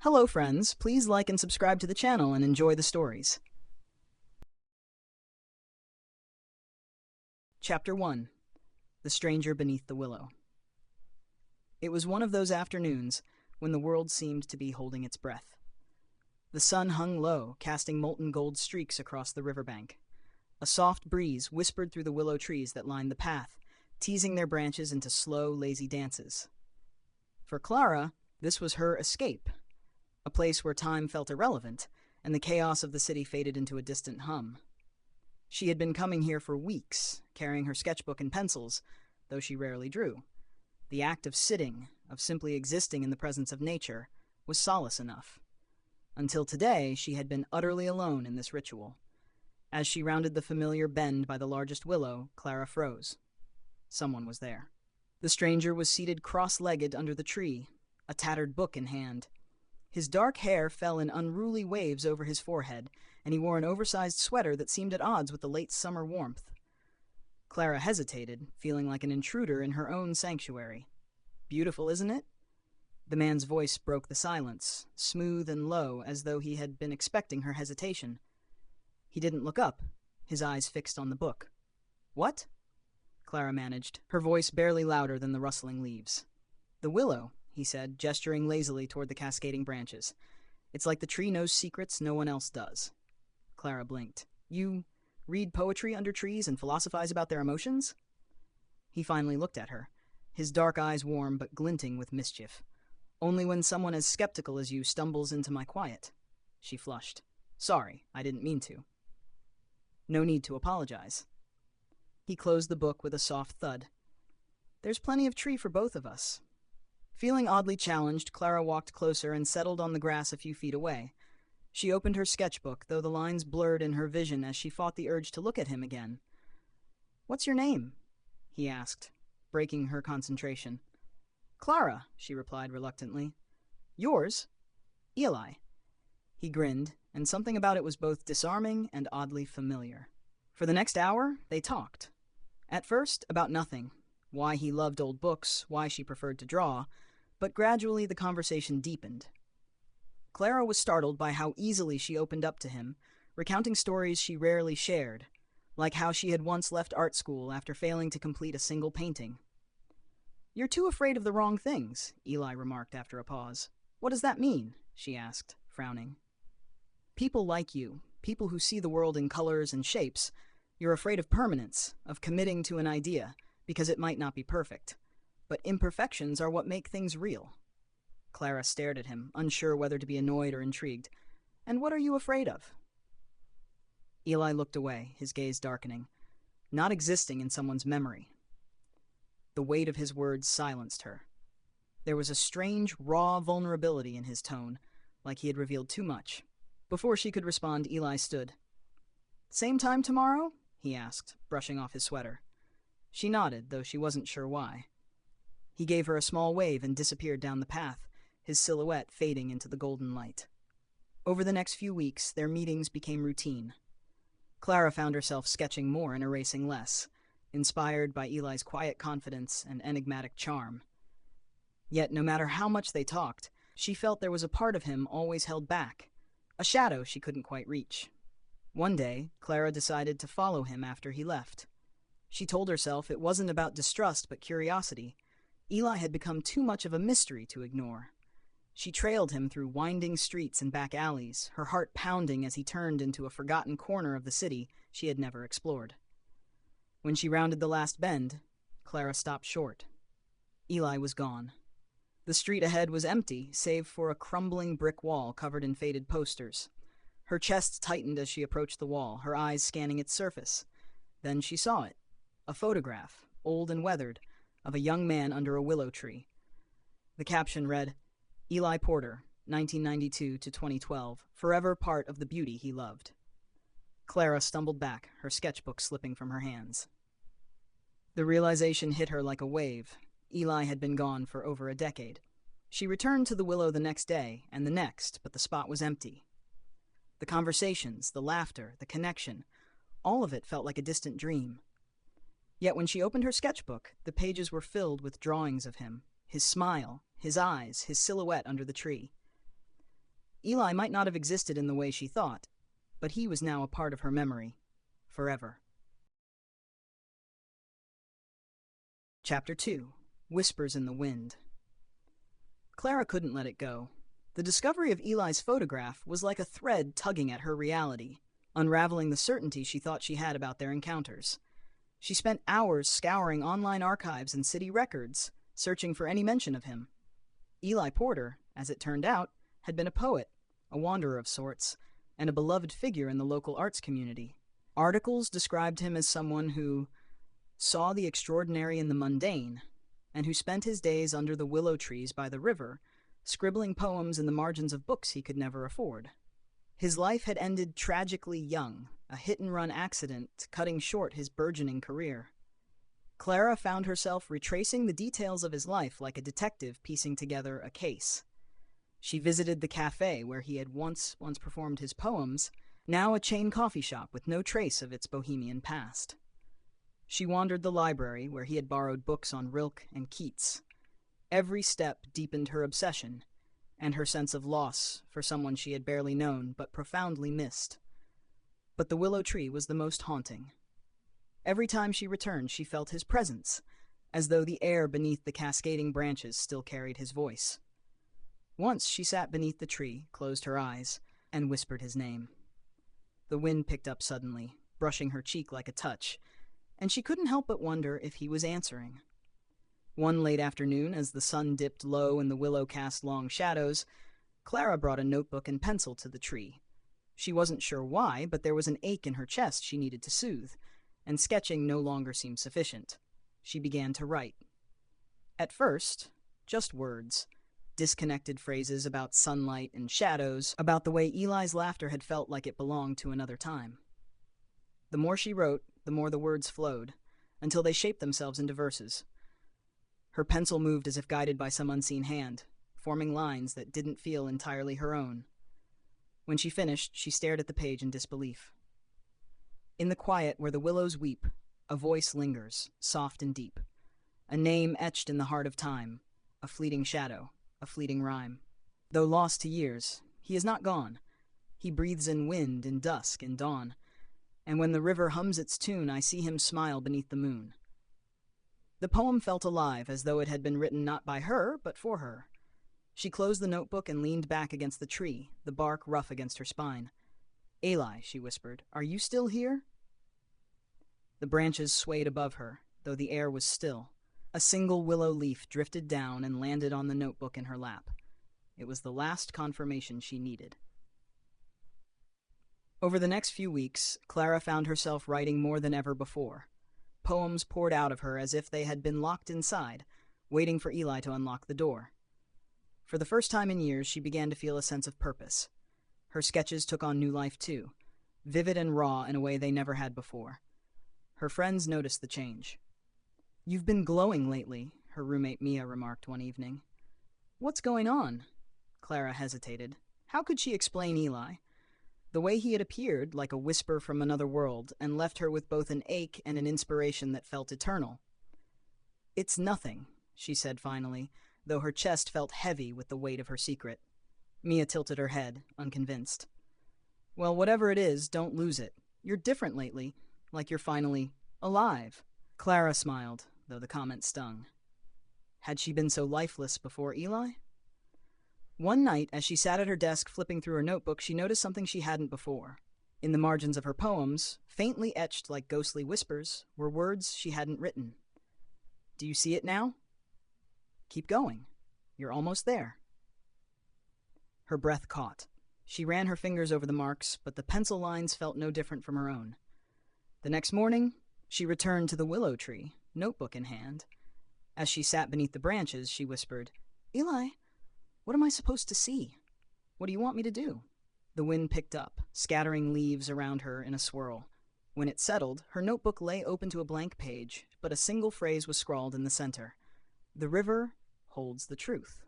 Hello friends, please like and subscribe to the channel and enjoy the stories. Chapter 1. The Stranger Beneath the Willow. It was one of those afternoons when the world seemed to be holding its breath. The sun hung low, casting molten gold streaks across the riverbank. A soft breeze whispered through the willow trees that lined the path, teasing their branches into slow, lazy dances. For Clara, this was her escape, a place where time felt irrelevant, and the chaos of the city faded into a distant hum. She had been coming here for weeks, carrying her sketchbook and pencils, though she rarely drew. The act of sitting, of simply existing in the presence of nature, was solace enough. Until today, she had been utterly alone in this ritual. As she rounded the familiar bend by the largest willow, Clara froze. Someone was there. The stranger was seated cross-legged under the tree, a tattered book in hand. His dark hair fell in unruly waves over his forehead, and he wore an oversized sweater that seemed at odds with the late summer warmth. Clara hesitated, feeling like an intruder in her own sanctuary. "Beautiful, isn't it?" The man's voice broke the silence, smooth and low, as though he had been expecting her hesitation. He didn't look up, his eyes fixed on the book. "What?" Clara managed, her voice barely louder than the rustling leaves. "The willow," he said, gesturing lazily toward the cascading branches. "It's like the tree knows secrets no one else does." Clara blinked. "You read poetry under trees and philosophize about their emotions?" He finally looked at her, his dark eyes warm but glinting with mischief. "Only when someone as skeptical as you stumbles into my quiet." She flushed. "Sorry, I didn't mean to." "No need to apologize." He closed the book with a soft thud. "There's plenty of tree for both of us." Feeling oddly challenged, Clara walked closer and settled on the grass a few feet away. She opened her sketchbook, though the lines blurred in her vision as she fought the urge to look at him again. "What's your name?" he asked, breaking her concentration. "Clara," she replied reluctantly. "Yours?" "Eli." He grinned, and something about it was both disarming and oddly familiar. For the next hour, they talked. At first, about nothing. Why he loved old books, why she preferred to draw, but gradually the conversation deepened. Clara was startled by how easily she opened up to him, recounting stories she rarely shared, like how she had once left art school after failing to complete a single painting. "You're too afraid of the wrong things," Eli remarked after a pause. "What does that mean?" she asked, frowning. "People like you, people who see the world in colors and shapes, you're afraid of permanence, of committing to an idea, because it might not be perfect. But imperfections are what make things real." Clara stared at him, unsure whether to be annoyed or intrigued. "And what are you afraid of?" Eli looked away, his gaze darkening. Not existing in someone's memory. The weight of his words silenced her. There was a strange, raw vulnerability in his tone, like he had revealed too much. Before she could respond, Eli stood. "Same time tomorrow?" he asked, brushing off his sweater. She nodded, though she wasn't sure why. He gave her a small wave and disappeared down the path, his silhouette fading into the golden light. Over the next few weeks, their meetings became routine. Clara found herself sketching more and erasing less, inspired by Eli's quiet confidence and enigmatic charm. Yet, no matter how much they talked, she felt there was a part of him always held back, a shadow she couldn't quite reach. One day, Clara decided to follow him after he left. She told herself it wasn't about distrust but curiosity. Eli had become too much of a mystery to ignore. She trailed him through winding streets and back alleys, her heart pounding as he turned into a forgotten corner of the city she had never explored. When she rounded the last bend, Clara stopped short. Eli was gone. The street ahead was empty, save for a crumbling brick wall covered in faded posters. Her chest tightened as she approached the wall, her eyes scanning its surface. Then she saw it. A photograph, old and weathered, of a young man under a willow tree. The caption read, "Eli Porter, 1992 to 2012, forever part of the beauty he loved." Clara stumbled back, her sketchbook slipping from her hands. The realization hit her like a wave. Eli had been gone for over a decade. She returned to the willow the next day, and the next, but the spot was empty. The conversations, the laughter, the connection, all of it felt like a distant dream. Yet when she opened her sketchbook, the pages were filled with drawings of him, his smile, his eyes, his silhouette under the tree. Eli might not have existed in the way she thought, but he was now a part of her memory, forever. Chapter 2. Whispers in the Wind. Clara couldn't let it go. The discovery of Eli's photograph was like a thread tugging at her reality, unraveling the certainty she thought she had about their encounters. She spent hours scouring online archives and city records, searching for any mention of him. Eli Porter, as it turned out, had been a poet, a wanderer of sorts, and a beloved figure in the local arts community. Articles described him as someone who saw the extraordinary in the mundane, and who spent his days under the willow trees by the river, scribbling poems in the margins of books he could never afford. His life had ended tragically young, a hit-and-run accident cutting short his burgeoning career. Clara found herself retracing the details of his life like a detective piecing together a case. She visited the cafe where he had once performed his poems, now a chain coffee shop with no trace of its bohemian past. She wandered the library where he had borrowed books on Rilke and Keats. Every step deepened her obsession, and her sense of loss for someone she had barely known but profoundly missed. But the willow tree was the most haunting. Every time she returned, she felt his presence, as though the air beneath the cascading branches still carried his voice. Once she sat beneath the tree, closed her eyes, and whispered his name. The wind picked up suddenly, brushing her cheek like a touch, and she couldn't help but wonder if he was answering. One late afternoon, as the sun dipped low and the willow cast long shadows, Clara brought a notebook and pencil to the tree. She wasn't sure why, but there was an ache in her chest she needed to soothe, and sketching no longer seemed sufficient. She began to write. At first, just words, disconnected phrases about sunlight and shadows, about the way Eli's laughter had felt like it belonged to another time. The more she wrote, the more the words flowed, until they shaped themselves into verses. Her pencil moved as if guided by some unseen hand, forming lines that didn't feel entirely her own. When she finished, she stared at the page in disbelief. In the quiet where the willows weep, a voice lingers, soft and deep. A name etched in the heart of time, a fleeting shadow, a fleeting rhyme. Though lost to years, he is not gone. He breathes in wind, in dusk, in dawn. And when the river hums its tune, I see him smile beneath the moon. The poem felt alive, as though it had been written not by her, but for her. She closed the notebook and leaned back against the tree, the bark rough against her spine. "Eli," she whispered, "are you still here?" The branches swayed above her, though the air was still. A single willow leaf drifted down and landed on the notebook in her lap. It was the last confirmation she needed. Over the next few weeks, Clara found herself writing more than ever before. Poems poured out of her as if they had been locked inside, waiting for Eli to unlock the door. For the first time in years, she began to feel a sense of purpose. Her sketches took on new life too, vivid and raw in a way they never had before. Her friends noticed the change. "You've been glowing lately," her roommate Mia remarked one evening. "What's going on?" Clara hesitated. How could she explain Eli? The way he had appeared, like a whisper from another world, and left her with both an ache and an inspiration that felt eternal. "It's nothing," she said finally, though her chest felt heavy with the weight of her secret. Mia tilted her head, unconvinced. "Well, whatever it is, don't lose it. You're different lately, like you're finally alive." Clara smiled, though the comment stung. Had she been so lifeless before Eli? One night, as she sat at her desk flipping through her notebook, she noticed something she hadn't before. In the margins of her poems, faintly etched like ghostly whispers, were words she hadn't written. "Do you see it now? Keep going. You're almost there." Her breath caught. She ran her fingers over the marks, but the pencil lines felt no different from her own. The next morning, she returned to the willow tree, notebook in hand. As she sat beneath the branches, she whispered, "Eli, what am I supposed to see? What do you want me to do?" The wind picked up, scattering leaves around her in a swirl. When it settled, her notebook lay open to a blank page, but a single phrase was scrawled in the center. "The river holds the truth."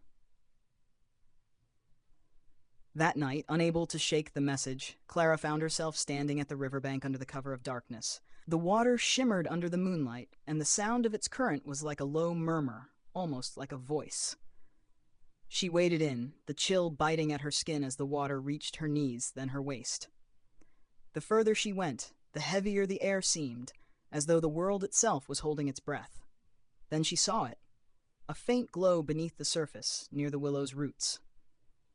That night, unable to shake the message, Clara found herself standing at the riverbank under the cover of darkness. The water shimmered under the moonlight, and the sound of its current was like a low murmur, almost like a voice. She waded in, the chill biting at her skin as the water reached her knees, then her waist. The further she went, the heavier the air seemed, as though the world itself was holding its breath. Then she saw it, a faint glow beneath the surface, near the willow's roots.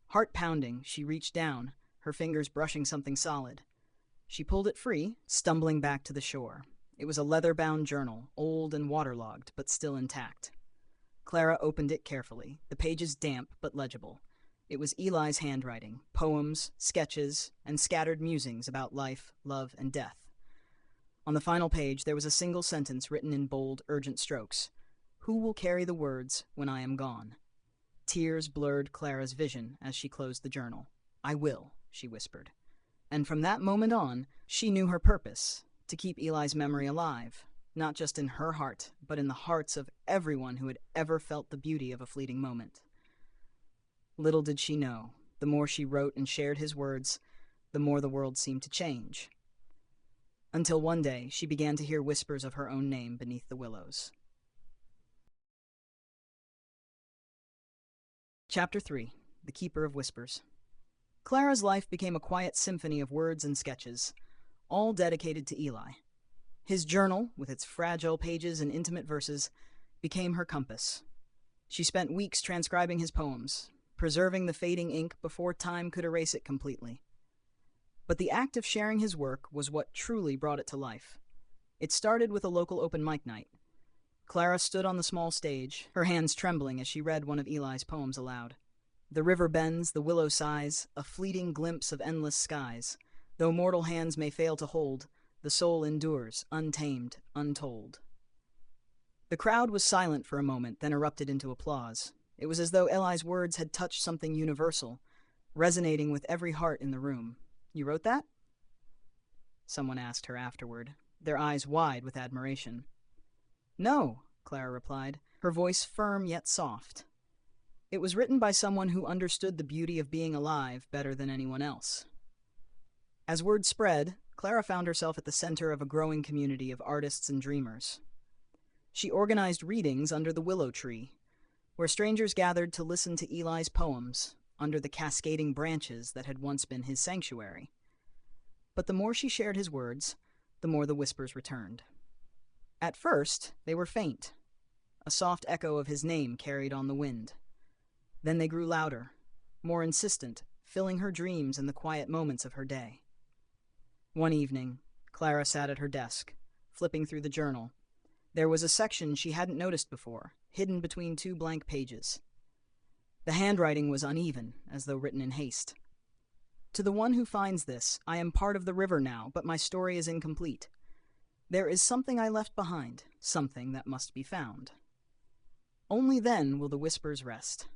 Heart pounding, she reached down, her fingers brushing something solid. She pulled it free, stumbling back to the shore. It was a leather-bound journal, old and waterlogged, but still intact. Clara opened it carefully, the pages damp but legible. It was Eli's handwriting, poems, sketches, and scattered musings about life, love, and death. On the final page, there was a single sentence written in bold, urgent strokes. "Who will carry the words when I am gone?" Tears blurred Clara's vision as she closed the journal. "I will," she whispered. And from that moment on, she knew her purpose, to keep Eli's memory alive, not just in her heart, but in the hearts of everyone who had ever felt the beauty of a fleeting moment. Little did she know, the more she wrote and shared his words, the more the world seemed to change. Until one day, she began to hear whispers of her own name beneath the willows. Chapter 3. The Keeper of Whispers. Clara's life became a quiet symphony of words and sketches, all dedicated to Eli. His journal, with its fragile pages and intimate verses, became her compass. She spent weeks transcribing his poems, preserving the fading ink before time could erase it completely. But the act of sharing his work was what truly brought it to life. It started with a local open mic night. Clara stood on the small stage, her hands trembling as she read one of Eli's poems aloud. The river bends, the willow sighs, a fleeting glimpse of endless skies. Though mortal hands may fail to hold, the soul endures, untamed, untold. The crowd was silent for a moment, then erupted into applause. It was as though Eli's words had touched something universal, resonating with every heart in the room. "You wrote that?" someone asked her afterward, their eyes wide with admiration. "No," Clara replied, her voice firm yet soft. "It was written by someone who understood the beauty of being alive better than anyone else." As word spread, Clara found herself at the center of a growing community of artists and dreamers. She organized readings under the willow tree, where strangers gathered to listen to Eli's poems under the cascading branches that had once been his sanctuary. But the more she shared his words, the more the whispers returned. At first, they were faint, a soft echo of his name carried on the wind. Then they grew louder, more insistent, filling her dreams and the quiet moments of her day. One evening, Clara sat at her desk, flipping through the journal. There was a section she hadn't noticed before, hidden between two blank pages. The handwriting was uneven, as though written in haste. "To the one who finds this, I am part of the river now, but my story is incomplete. There is something I left behind, something that must be found. Only then will the whispers rest."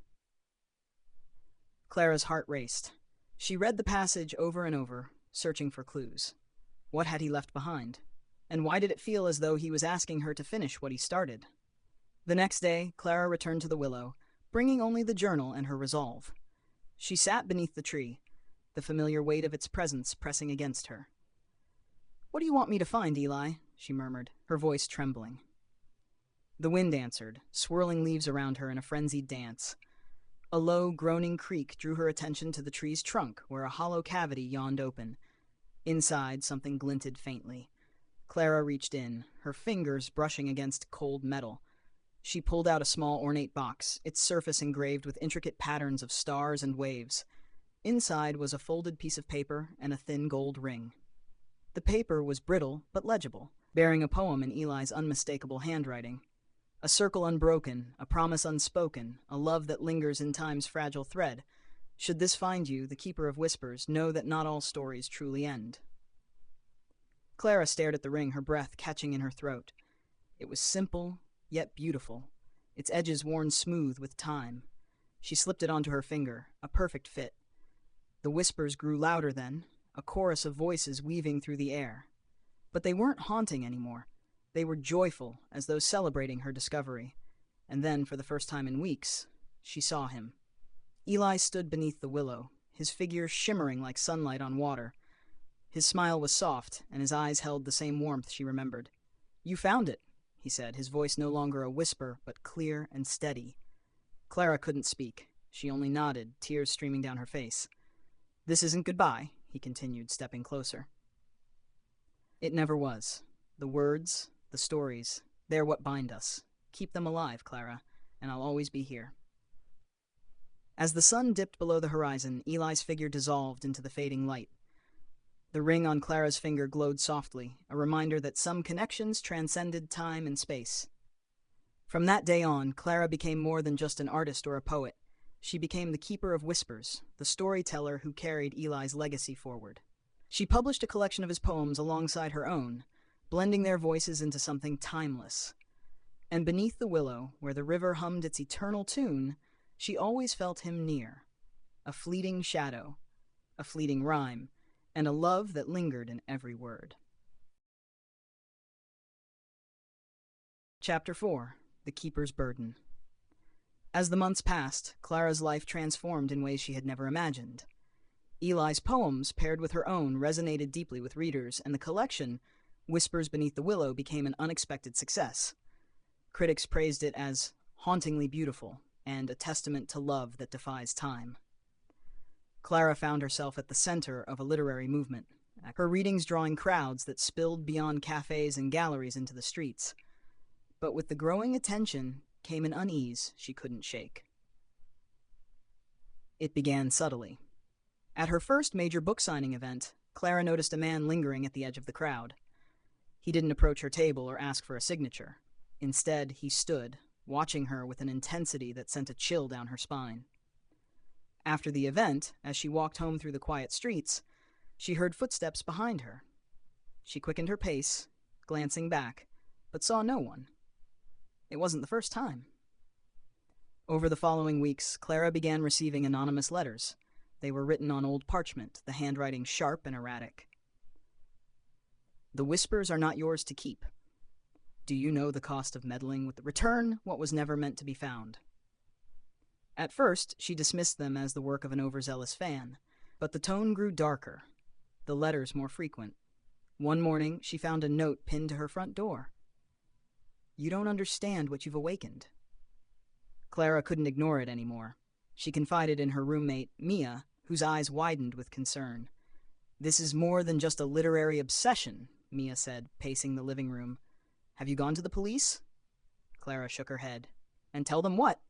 Clara's heart raced. She read the passage over and over, searching for clues. What had he left behind? And why did it feel as though he was asking her to finish what he started? The next day, Clara returned to the willow, bringing only the journal and her resolve. She sat beneath the tree, the familiar weight of its presence pressing against her. "What do you want me to find, Eli?" she murmured, her voice trembling. The wind answered, swirling leaves around her in a frenzied dance. A low, groaning creak drew her attention to the tree's trunk, where a hollow cavity yawned open. Inside, something glinted faintly. Clara reached in, her fingers brushing against cold metal. She pulled out a small ornate box, its surface engraved with intricate patterns of stars and waves. Inside was a folded piece of paper and a thin gold ring. The paper was brittle but legible, bearing a poem in Eli's unmistakable handwriting. A circle unbroken, a promise unspoken, a love that lingers in time's fragile thread. Should this find you, the keeper of whispers, know that not all stories truly end. Clara stared at the ring, her breath catching in her throat. It was simple, yet beautiful, its edges worn smooth with time. She slipped it onto her finger, a perfect fit. The whispers grew louder then, a chorus of voices weaving through the air. But they weren't haunting anymore. They were joyful, as though celebrating her discovery. And then, for the first time in weeks, she saw him. Eli stood beneath the willow, his figure shimmering like sunlight on water. His smile was soft, and his eyes held the same warmth she remembered. "You found it," he said, his voice no longer a whisper, but clear and steady. Clara couldn't speak. She only nodded, tears streaming down her face. "This isn't goodbye," he continued, stepping closer. "It never was. The words, the stories, they're what bind us. Keep them alive, Clara, and I'll always be here." As the sun dipped below the horizon, Eli's figure dissolved into the fading light. The ring on Clara's finger glowed softly, a reminder that some connections transcended time and space. From that day on, Clara became more than just an artist or a poet. She became the keeper of whispers, the storyteller who carried Eli's legacy forward. She published a collection of his poems alongside her own, blending their voices into something timeless. And beneath the willow, where the river hummed its eternal tune, she always felt him near. A fleeting shadow, a fleeting rhyme, and a love that lingered in every word. Chapter 4. The Keeper's Burden. As the months passed, Clara's life transformed in ways she had never imagined. Eli's poems, paired with her own, resonated deeply with readers, and the collection, Whispers Beneath the Willow, became an unexpected success. Critics praised it as hauntingly beautiful and a testament to love that defies time. Clara found herself at the center of a literary movement, her readings drawing crowds that spilled beyond cafes and galleries into the streets. But with the growing attention came an unease she couldn't shake. It began subtly. At her first major book signing event, Clara noticed a man lingering at the edge of the crowd. He didn't approach her table or ask for a signature. Instead, he stood, watching her with an intensity that sent a chill down her spine. After the event, as she walked home through the quiet streets, she heard footsteps behind her. She quickened her pace, glancing back, but saw no one. It wasn't the first time. Over the following weeks, Clara began receiving anonymous letters. They were written on old parchment, the handwriting sharp and erratic. "The whispers are not yours to keep. Do you know the cost of meddling with the return what was never meant to be found?" At first, she dismissed them as the work of an overzealous fan, but the tone grew darker, the letters more frequent. One morning, she found a note pinned to her front door. "You don't understand what you've awakened." Clara couldn't ignore it anymore. She confided in her roommate, Mia, whose eyes widened with concern. "This is more than just a literary obsession," Mia said, pacing the living room. "Have you gone to the police?" Clara shook her head. "And tell them what?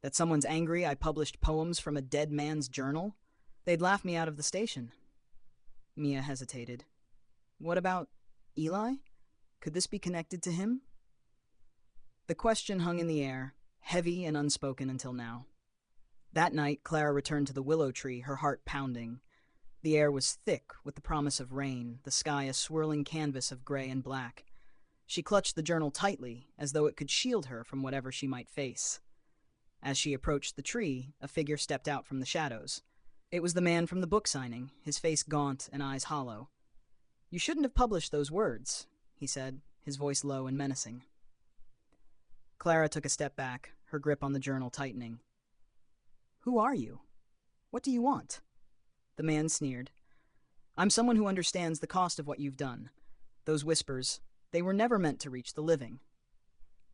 That someone's angry I published poems from a dead man's journal? They'd laugh me out of the station." Mia hesitated. "What about Eli? Could this be connected to him?" The question hung in the air, heavy and unspoken until now. That night, Clara returned to the willow tree, her heart pounding. The air was thick with the promise of rain, the sky a swirling canvas of gray and black. She clutched the journal tightly, as though it could shield her from whatever she might face. As she approached the tree, a figure stepped out from the shadows. It was the man from the book signing, his face gaunt and eyes hollow. "You shouldn't have published those words," he said, his voice low and menacing. Clara took a step back, her grip on the journal tightening. "Who are you? What do you want?" The man sneered. "I'm someone who understands the cost of what you've done. Those whispers, they were never meant to reach the living."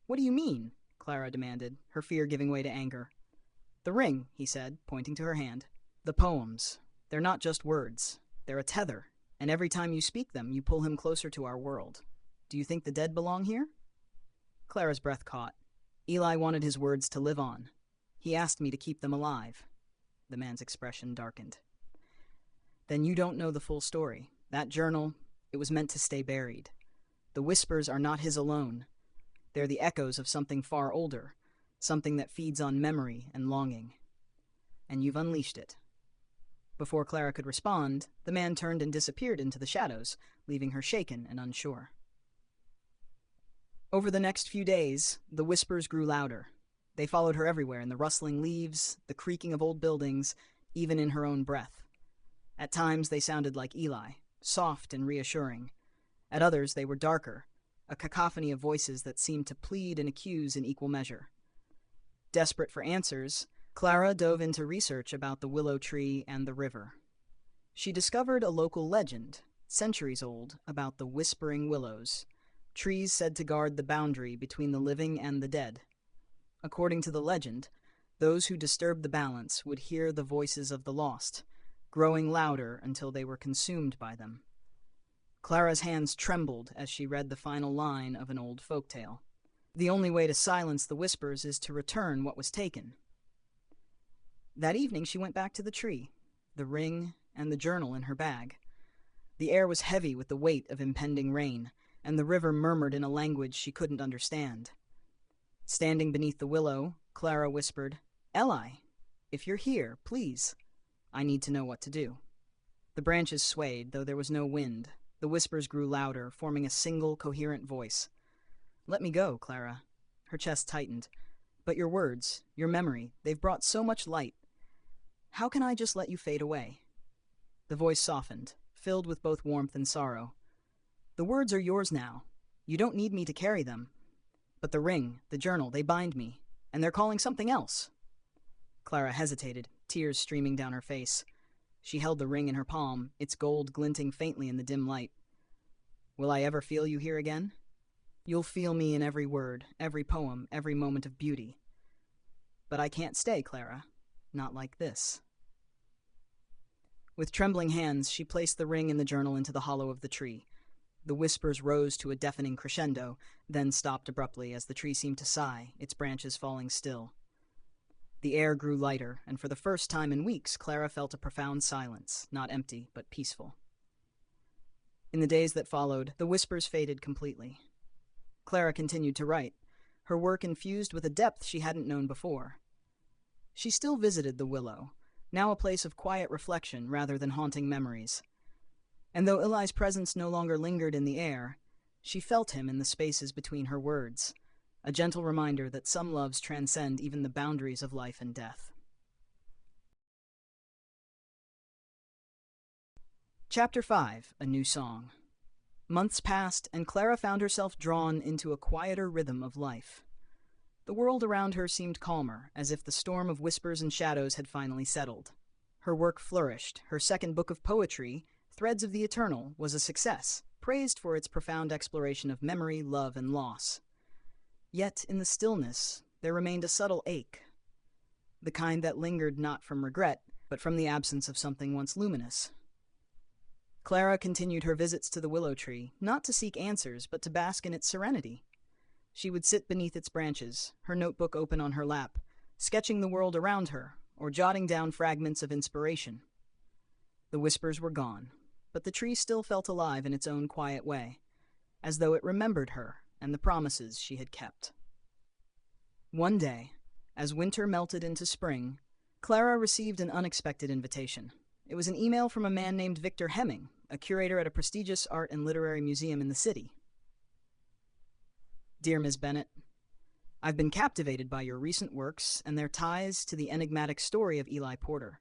"What do you mean?" Clara demanded, her fear giving way to anger. "The ring," he said, pointing to her hand. "The poems. They're not just words. They're a tether, and every time you speak them, you pull him closer to our world. Do you think the dead belong here?" Clara's breath caught. Eli wanted his words to live on. He asked me to keep them alive. The man's expression darkened. "Then you don't know the full story. That journal, it was meant to stay buried. The whispers are not his alone. They're the echoes of something far older, something that feeds on memory and longing. And you've unleashed it." Before Clara could respond, the man turned and disappeared into the shadows, leaving her shaken and unsure. Over the next few days, the whispers grew louder. They followed her everywhere, in the rustling leaves, the creaking of old buildings, even in her own breath. At times they sounded like Eli, soft and reassuring. At others they were darker, a cacophony of voices that seemed to plead and accuse in equal measure. Desperate for answers, Clara dove into research about the willow tree and the river. She discovered a local legend, centuries old, about the whispering willows, trees said to guard the boundary between the living and the dead. According to the legend, Those who disturbed the balance would hear the voices of the lost, growing louder until they were consumed by them. Clara's hands trembled as she read the final line of an old folktale. The only way to silence the whispers is to return what was taken. That evening she went back to the tree, the ring and the journal in her bag. The air was heavy with the weight of impending rain, and the river murmured in a language she couldn't understand. Standing beneath the willow, Clara whispered, "Eli, if you're here, please. I need to know what to do." The branches swayed, though there was no wind. The whispers grew louder, forming a single, coherent voice. "Let me go, Clara." Her chest tightened. "But your words, your memory, they've brought so much light. How can I just let you fade away?" The voice softened, filled with both warmth and sorrow. "The words are yours now. You don't need me to carry them. But the ring, the journal, they bind me, and they're calling something else." Clara hesitated, tears streaming down her face. She held the ring in her palm, its gold glinting faintly in the dim light. "Will I ever feel you here again?" "You'll feel me in every word, every poem, every moment of beauty. But I can't stay, Clara. Not like this." With trembling hands, she placed the ring and the journal into the hollow of the tree. The whispers rose to a deafening crescendo, then stopped abruptly as the tree seemed to sigh, its branches falling still. The air grew lighter, and for the first time in weeks, Clara felt a profound silence, not empty, but peaceful. In the days that followed, the whispers faded completely. Clara continued to write, her work infused with a depth she hadn't known before. She still visited the willow, now a place of quiet reflection rather than haunting memories. And though Eli's presence no longer lingered in the air, she felt him in the spaces between her words, a gentle reminder that some loves transcend even the boundaries of life and death. Chapter 5, A New Song. Months passed, and Clara found herself drawn into a quieter rhythm of life. The world around her seemed calmer, as if the storm of whispers and shadows had finally settled. Her work flourished. Her second book of poetry, Threads of the Eternal, was a success, praised for its profound exploration of memory, love, and loss. Yet, in the stillness, there remained a subtle ache, the kind that lingered not from regret, but from the absence of something once luminous. Clara continued her visits to the willow tree, not to seek answers, but to bask in its serenity. She would sit beneath its branches, her notebook open on her lap, sketching the world around her, or jotting down fragments of inspiration. The whispers were gone, but the tree still felt alive in its own quiet way, as though it remembered her and the promises she had kept. One day, as winter melted into spring, Clara received an unexpected invitation. It was an email from a man named Victor Hemming, a curator at a prestigious art and literary museum in the city. "Dear Ms. Bennett, I've been captivated by your recent works and their ties to the enigmatic story of Eli Porter.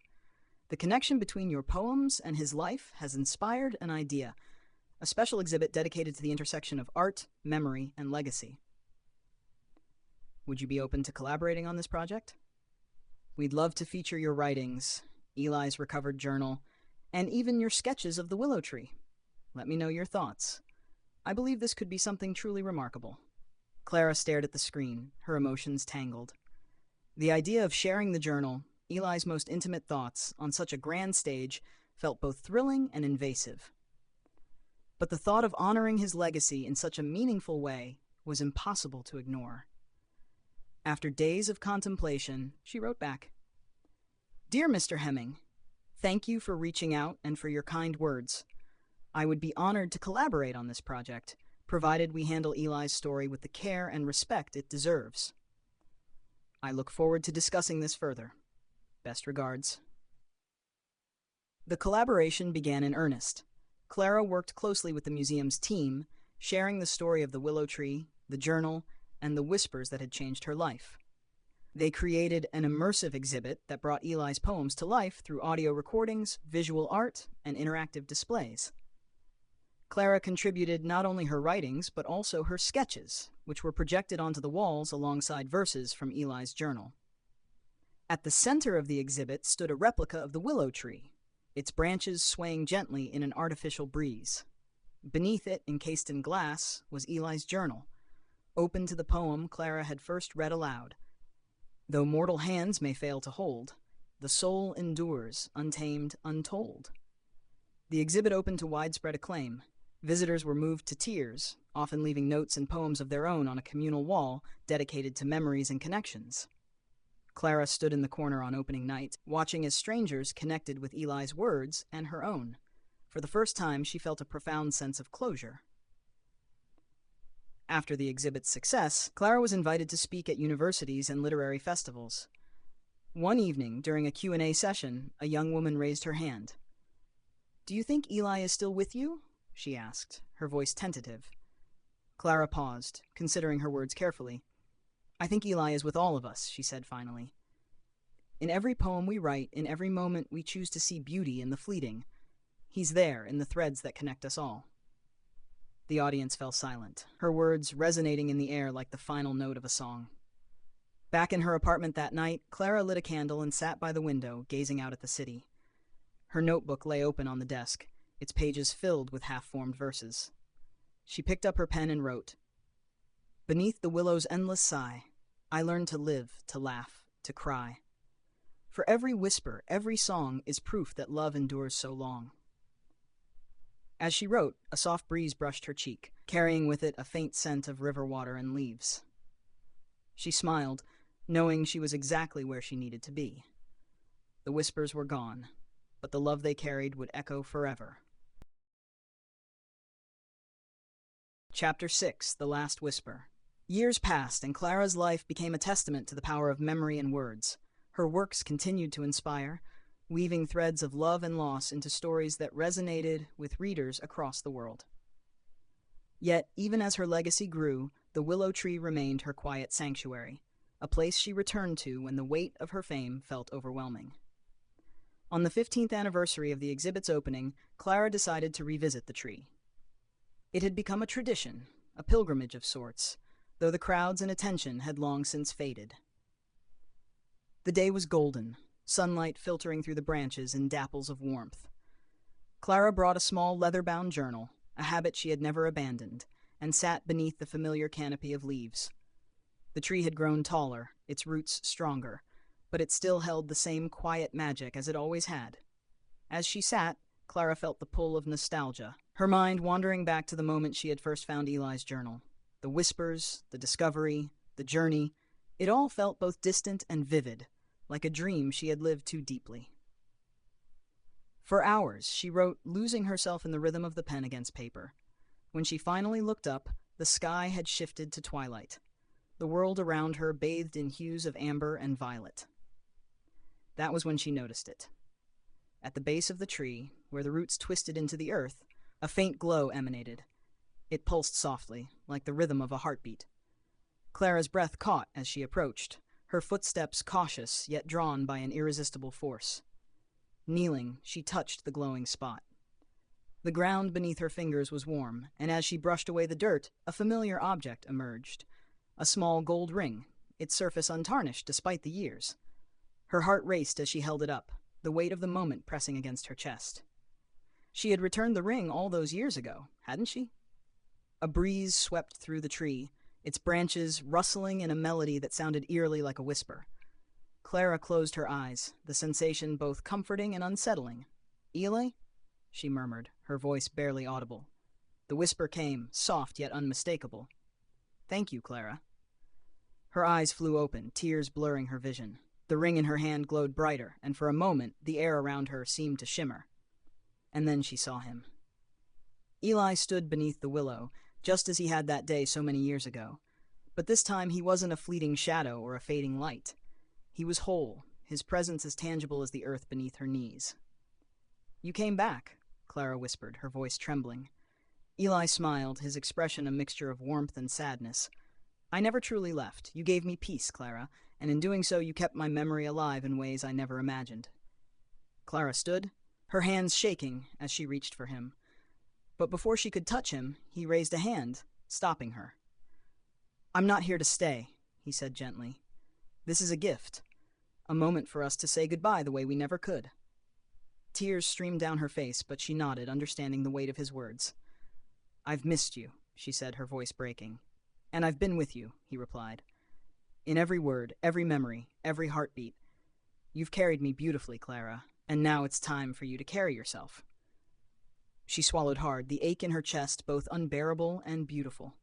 The connection between your poems and his life has inspired an idea, a special exhibit dedicated to the intersection of art, memory, and legacy. Would you be open to collaborating on this project? We'd love to feature your writings, Eli's recovered journal, and even your sketches of the willow tree. Let me know your thoughts. I believe this could be something truly remarkable." Clara stared at the screen, her emotions tangled. The idea of sharing the journal, Eli's most intimate thoughts, on such a grand stage felt both thrilling and invasive. But the thought of honoring his legacy in such a meaningful way was impossible to ignore. After days of contemplation, she wrote back, "Dear Mr. Hemming, thank you for reaching out and for your kind words. I would be honored to collaborate on this project, provided we handle Eli's story with the care and respect it deserves. I look forward to discussing this further. Best regards." The collaboration began in earnest. Clara worked closely with the museum's team, sharing the story of the willow tree, the journal, and the whispers that had changed her life. They created an immersive exhibit that brought Eli's poems to life through audio recordings, visual art, and interactive displays. Clara contributed not only her writings, but also her sketches, which were projected onto the walls alongside verses from Eli's journal. At the center of the exhibit stood a replica of the willow tree, its branches swaying gently in an artificial breeze. Beneath it, encased in glass, was Eli's journal, open to the poem Clara had first read aloud. Though mortal hands may fail to hold, the soul endures, untamed, untold. The exhibit opened to widespread acclaim. Visitors were moved to tears, often leaving notes and poems of their own on a communal wall dedicated to memories and connections. Clara stood in the corner on opening night, watching as strangers connected with Eli's words and her own. For the first time, she felt a profound sense of closure. After the exhibit's success, Clara was invited to speak at universities and literary festivals. One evening, during a Q&A session, a young woman raised her hand. "Do you think Eli is still with you?" she asked, her voice tentative. Clara paused, considering her words carefully. "I think Eli is with all of us," she said finally. "In every poem we write, in every moment we choose to see beauty in the fleeting. He's there in the threads that connect us all." The audience fell silent, her words resonating in the air like the final note of a song. Back in her apartment that night, Clara lit a candle and sat by the window, gazing out at the city. Her notebook lay open on the desk, its pages filled with half-formed verses. She picked up her pen and wrote, "Beneath the willow's endless sigh, I learned to live, to laugh, to cry. For every whisper, every song is proof that love endures so long." As she wrote, a soft breeze brushed her cheek, carrying with it a faint scent of river water and leaves. She smiled, knowing she was exactly where she needed to be. The whispers were gone, but the love they carried would echo forever. Chapter 6: The Last Whisper. Years passed, and Clara's life became a testament to the power of memory and words. Her works continued to inspire, weaving threads of love and loss into stories that resonated with readers across the world. Yet, even as her legacy grew, the willow tree remained her quiet sanctuary, a place she returned to when the weight of her fame felt overwhelming. On the 15th anniversary of the exhibit's opening, Clara decided to revisit the tree. It had become a tradition, a pilgrimage of sorts, though the crowds and attention had long since faded. The day was golden, sunlight filtering through the branches in dapples of warmth. Clara brought a small leather-bound journal, a habit she had never abandoned, and sat beneath the familiar canopy of leaves. The tree had grown taller, its roots stronger, but it still held the same quiet magic as it always had. As she sat, Clara felt the pull of nostalgia, her mind wandering back to the moment she had first found Eli's journal. The whispers, the discovery, the journey, it all felt both distant and vivid, like a dream she had lived too deeply. For hours, she wrote, losing herself in the rhythm of the pen against paper. When she finally looked up, the sky had shifted to twilight, the world around her bathed in hues of amber and violet. That was when she noticed it. At the base of the tree, where the roots twisted into the earth, a faint glow emanated. It pulsed softly, like the rhythm of a heartbeat. Clara's breath caught as she approached, her footsteps cautious yet drawn by an irresistible force. Kneeling, she touched the glowing spot. The ground beneath her fingers was warm, and as she brushed away the dirt, a familiar object emerged. A small gold ring, its surface untarnished despite the years. Her heart raced as she held it up, the weight of the moment pressing against her chest. She had returned the ring all those years ago, hadn't she? A breeze swept through the tree, its branches rustling in a melody that sounded eerily like a whisper. Clara closed her eyes, the sensation both comforting and unsettling. "Eli?" she murmured, her voice barely audible. The whisper came, soft yet unmistakable. "Thank you, Clara." Her eyes flew open, tears blurring her vision. The ring in her hand glowed brighter, and for a moment the air around her seemed to shimmer. And then she saw him. Eli stood beneath the willow, just as he had that day so many years ago. But this time he wasn't a fleeting shadow or a fading light. He was whole, his presence as tangible as the earth beneath her knees. "You came back," Clara whispered, her voice trembling. Eli smiled, his expression a mixture of warmth and sadness. "I never truly left. You gave me peace, Clara, and in doing so you kept my memory alive in ways I never imagined." Clara stood, her hands shaking as she reached for him. But before she could touch him, he raised a hand, stopping her. "I'm not here to stay," he said gently. "This is a gift, a moment for us to say goodbye the way we never could." Tears streamed down her face, but she nodded, understanding the weight of his words. "I've missed you," she said, her voice breaking. "And I've been with you," he replied. In every word, every memory, every heartbeat. You've carried me beautifully, Clara, and now it's time for you to carry yourself. She swallowed hard, the ache in her chest both unbearable and beautiful.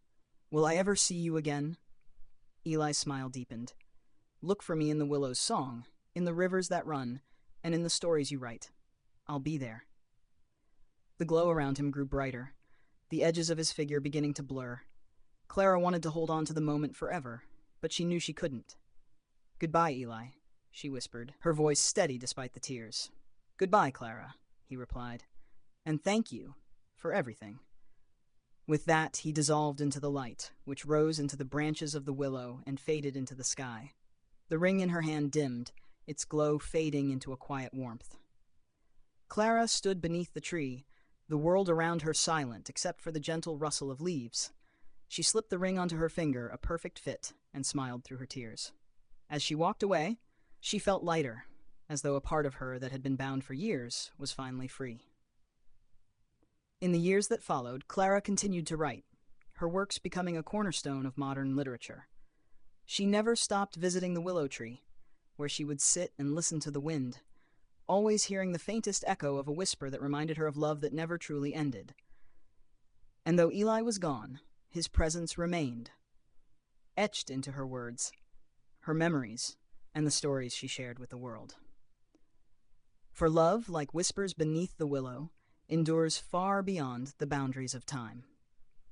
Will I ever see you again? Eli's smile deepened. Look for me in the Willow's song, in the rivers that run, and in the stories you write. I'll be there. The glow around him grew brighter, the edges of his figure beginning to blur. Clara wanted to hold on to the moment forever, but she knew she couldn't. Goodbye, Eli, she whispered, her voice steady despite the tears. Goodbye, Clara, he replied, and thank you for everything. With that, he dissolved into the light, which rose into the branches of the willow and faded into the sky. The ring in her hand dimmed, its glow fading into a quiet warmth. Clara stood beneath the tree, the world around her silent except for the gentle rustle of leaves. She slipped the ring onto her finger, a perfect fit, and smiled through her tears. As she walked away, she felt lighter, as though a part of her that had been bound for years was finally free. In the years that followed, Clara continued to write, her works becoming a cornerstone of modern literature. She never stopped visiting the willow tree, where she would sit and listen to the wind, always hearing the faintest echo of a whisper that reminded her of love that never truly ended. And though Eli was gone, his presence remained, etched into her words, her memories, and the stories she shared with the world. For love, like whispers beneath the willow, endures far beyond the boundaries of time.